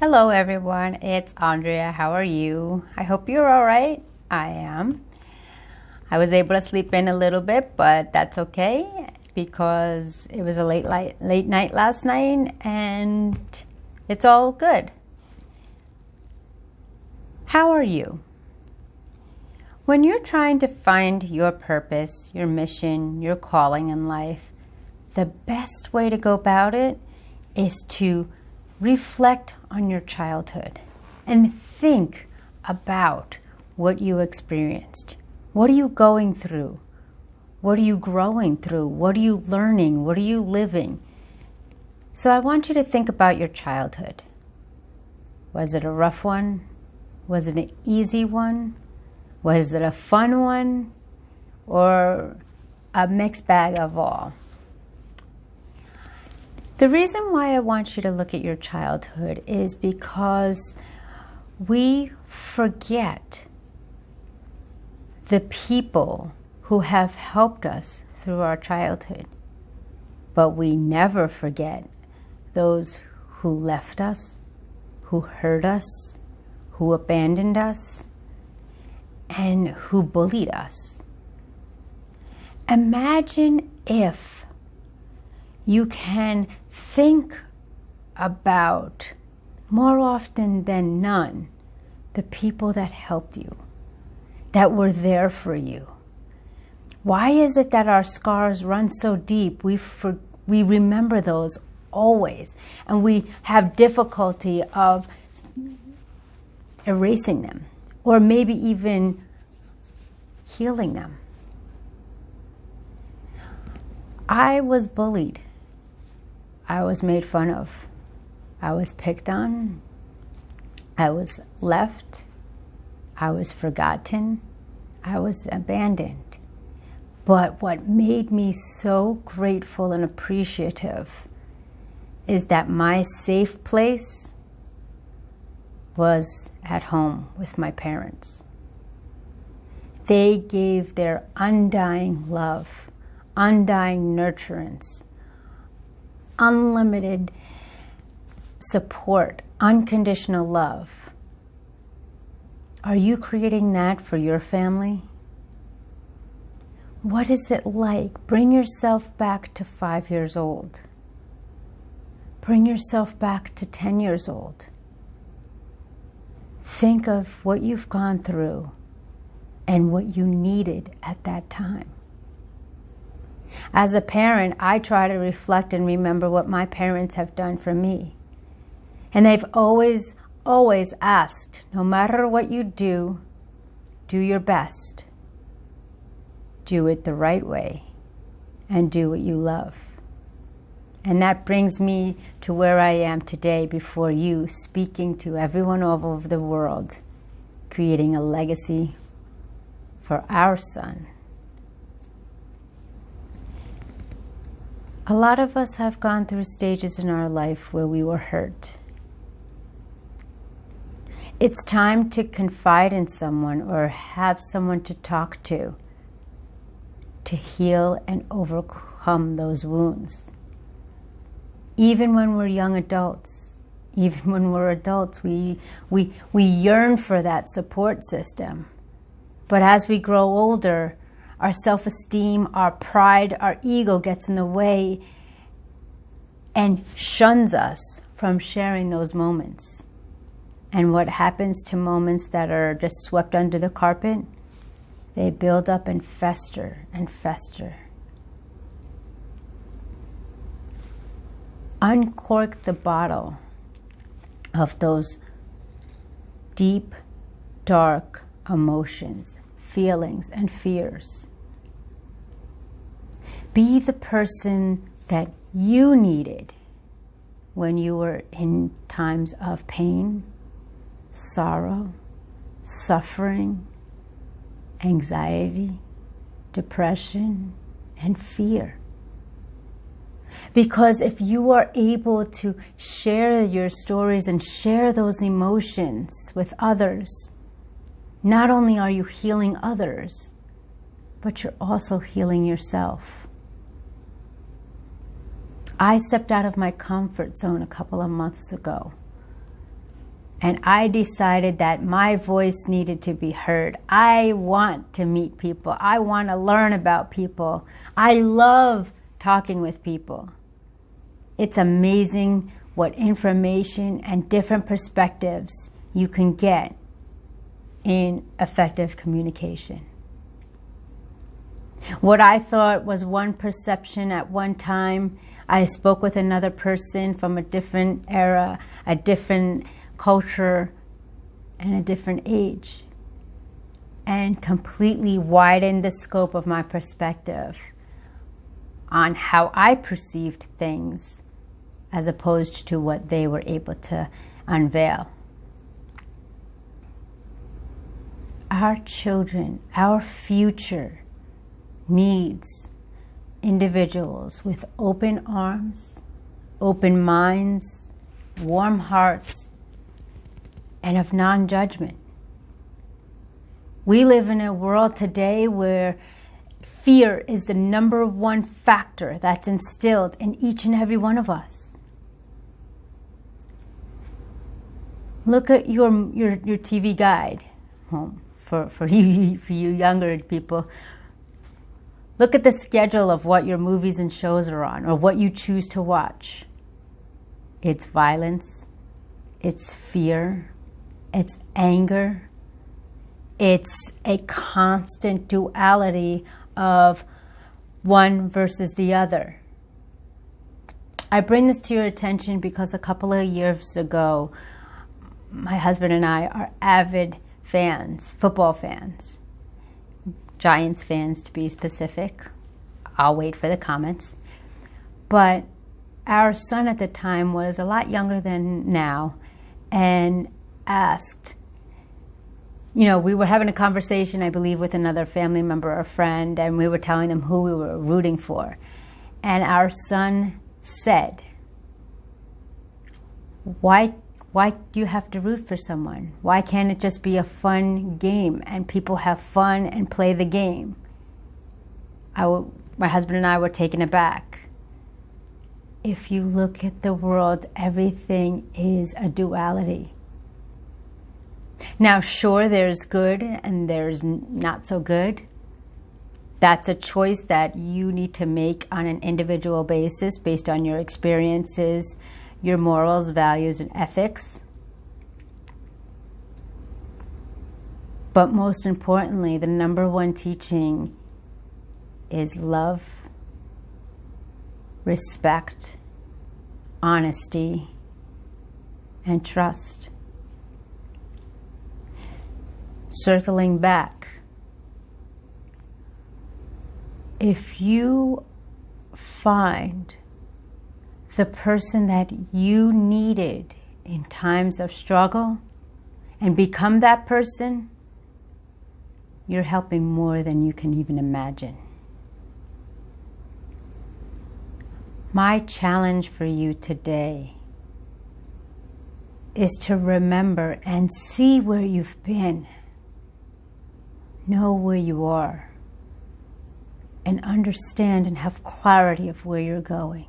Hello everyone, it's Andrea. How are you? I hope you're all right. I am. I was able to sleep in a little bit, but that's okay because it was a late night last night and it's all good. How are you? When you're trying to find your purpose, your mission, your calling in life, the best way to go about it is to reflect on your childhood and think about what you experienced. What are you going through? What are you growing through? What are you learning? What are you living? So I want you to think about your childhood. Was it a rough one? Was it an easy one? Was it a fun one? Or a mixed bag of all? The reason why I want you to look at your childhood is because we forget the people who have helped us through our childhood, but we never forget those who left us, who hurt us, who abandoned us, and who bullied us. Imagine if you can think about, more often than none, the people that helped you, that were there for you. Why is it that our scars run so deep? We remember those always, and we have difficulty of erasing them, or maybe even healing them. I was bullied. I was made fun of. I was picked on. I was left. I was forgotten. I was abandoned. But what made me so grateful and appreciative is that my safe place was at home with my parents. They gave their undying love, undying nurturance, unlimited support, unconditional love. Are you creating that for your family? What is it like? Bring yourself back to 5 years old. Bring yourself back to 10 years old. Think of what you've gone through and what you needed at that time. As a parent, I try to reflect and remember what my parents have done for me. And they've always asked, no matter what you do your best. Do it the right way and do what you love. And that brings me to where I am today before you, speaking to everyone all over the world, creating a legacy for our son. A lot of us have gone through stages in our life where we were hurt. It's time to confide in someone or have someone to talk to heal and overcome those wounds. Even when we're young adults, even when we're adults, we yearn for that support system. But as we grow older, our self-esteem, our pride, our ego gets in the way and shuns us from sharing those moments. And what happens to moments that are just swept under the carpet? They build up and fester and fester. Uncork the bottle of those deep, dark emotions, feelings, and fears. Be the person that you needed when you were in times of pain, sorrow, suffering, anxiety, depression, and fear. Because if you are able to share your stories and share those emotions with others, not only are you healing others, but you're also healing yourself. I stepped out of my comfort zone a couple of months ago And I decided that my voice needed to be heard. I want to meet people. I want to learn about people. I love talking with people. It's amazing what information and different perspectives you can get in effective communication. What I thought was one perception at one time, I spoke with another person from a different era, a different culture, and a different age, and completely widened the scope of my perspective on how I perceived things as opposed to what they were able to unveil. Our children, our future, needs individuals with open arms, open minds, warm hearts, and of non-judgment. We live in a world today where fear is the number one factor that's instilled in each and every one of us. Look at your TV guide home for you younger people. Look at the schedule of what your movies and shows are on, or what you choose to watch. It's violence, it's fear, it's anger, it's a constant duality of one versus the other. I bring this to your attention because a couple of years ago, my husband and I are avid fans, football fans. Giants fans, to be specific. I'll wait for the comments. But our son at the time was a lot younger than now and asked, we were having a conversation, I believe, with another family member or friend, and we were telling them who we were rooting for. And our son said, why do you have to root for someone? Why can't it just be a fun game and people have fun and play the game? My husband and I were taken aback. If you look at the world, everything is a duality. Now, sure, there's good and there's not so good. That's a choice that you need to make on an individual basis based on your experiences, your morals, values, and ethics. But most importantly, the number one teaching is love, respect, honesty, and trust. Circling back, if you find the person that you needed in times of struggle and become that person, you're helping more than you can even imagine. My challenge for you today is to remember and see where you've been, know where you are, and understand and have clarity of where you're going.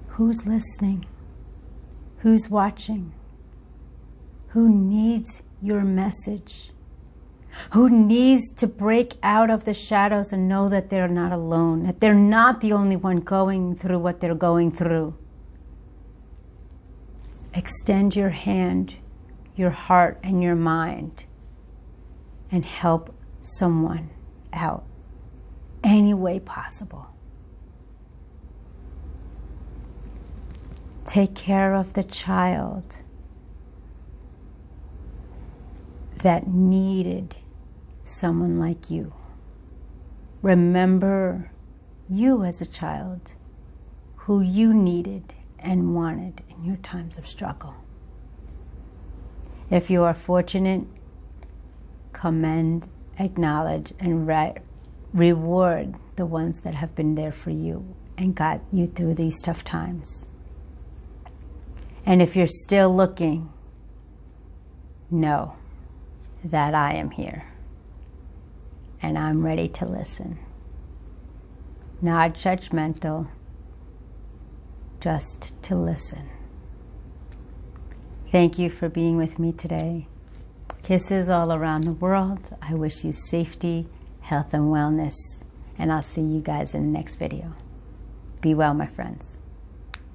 Who's listening? Who's watching? Who needs your message? Who needs to break out of the shadows and know that they're not alone, that they're not the only one going through what they're going through? Extend your hand, your heart, and your mind and help someone out any way possible. Take care of the child that needed someone like you. Remember you as a child, who you needed and wanted in your times of struggle. If you are fortunate, commend, acknowledge, and reward the ones that have been there for you and got you through these tough times. And if you're still looking, know that I am here and I'm ready to listen. Not judgmental, just to listen. Thank you for being with me today. Kisses all around the world. I wish you safety, health, and wellness. And I'll see you guys in the next video. Be well, my friends.